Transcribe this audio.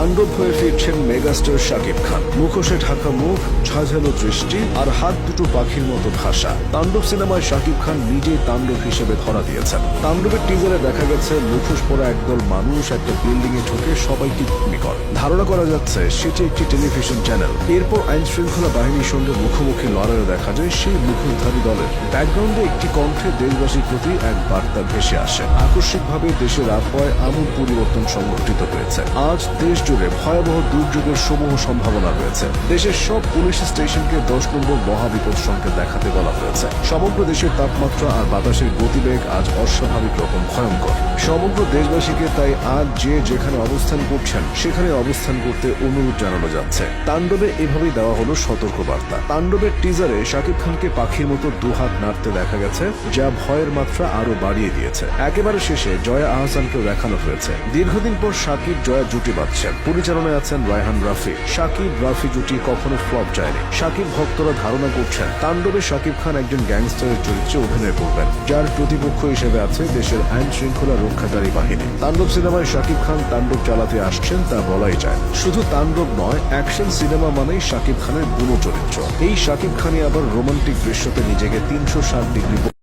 তাণ্ডব হয়ে ফিরছেন মেগাস্টার শাকিব খান। মুখোশে ঢাকা মুখ, ঝাঁঝালো দৃষ্টি আর হাত দুটো পাখির মতো ভাষা। তাণ্ডব সিনেমায় শাকিব খান নিজেই তাণ্ডব হিসেবে ধরা দিয়েছেন। তাণ্ডবের টিজারে দেখা গেছে মুখোশ পরা একদল মানুষ একটা বিল্ডিং এ ঢুকে সবাইকে খুন করে। ধারণা করা যাচ্ছে সেটি একটি টেলিভিশন চ্যানেল। এরপর আইন শৃঙ্খলা বাহিনীর সঙ্গে মুখোমুখি লড়াইয়ে দেখা যায় সেই মুখোশধারী দলের। ব্যাকগ্রাউন্ডে একটি কণ্ঠে দেশবাসীর প্রতি এক বার্তা ভেসে আসে। আকস্মিকভাবে দেশের আবহাওয়ায় আমূল পরিবর্তন সংঘটিত হয়েছে। আজ দেশ জুড়ে ভয়াবহ দুর্যোগের সমূহ সম্ভাবনা রয়েছে। দেশের সব পুলিশ স্টেশনকে 10 নম্বর মহাবিপদ সংকেত দেখাতে বলা হয়েছে। সমগ্র দেশের তাপমাত্রা আর বাতাসের গতিবেগ আজ অস্বাভাবিক রকম ভয়ঙ্কর। সমগ্র দেশবাসীকে তাই আজ যে যেখানে অবস্থান করছেন সেখানে অবস্থান করতে অনুরোধ জানানো যাচ্ছে। তাণ্ডবে এভাবেই দেওয়া হলো সতর্কবার্তা। তাণ্ডবের টিজারে শাকিব খানকে পাখির মতো দুহাত নাড়তে দেখা গেছে, যা ভয়ের মাত্রা আরো বাড়িয়ে দিয়েছে। একেবারে শেষে জয়া আহসানকেও দেখানো হয়েছে। দীর্ঘদিন পর শাকিব জয়া জুটি বাঁধছেন। পরিচালনায় আছেন রায়হান রাফি। শাকিব রাফি জুটি কখনো ফ্লপ যায়নি। শাকিব ভক্তরা ধারণা করছেন তাণ্ডবে শাকিব খান একজন গ্যাংস্টারের চরিত্রে অভিনয় করবেন, যার প্রতিপক্ষ হিসেবে আছে দেশের আইন শৃঙ্খলা রক্ষাকারী বাহিনী। তাণ্ডব সিনেমায় শাকিব খান তাণ্ডব চালাতে আসছেন তা বলাই যায়। শুধু তাণ্ডব নয়, অ্যাকশন সিনেমা মানেই শাকিব খানের বুনো চরিত্র। এই শাকিব খানই আবার রোমান্টিক দৃশ্যতে নিজেকে 360 ডিগ্রি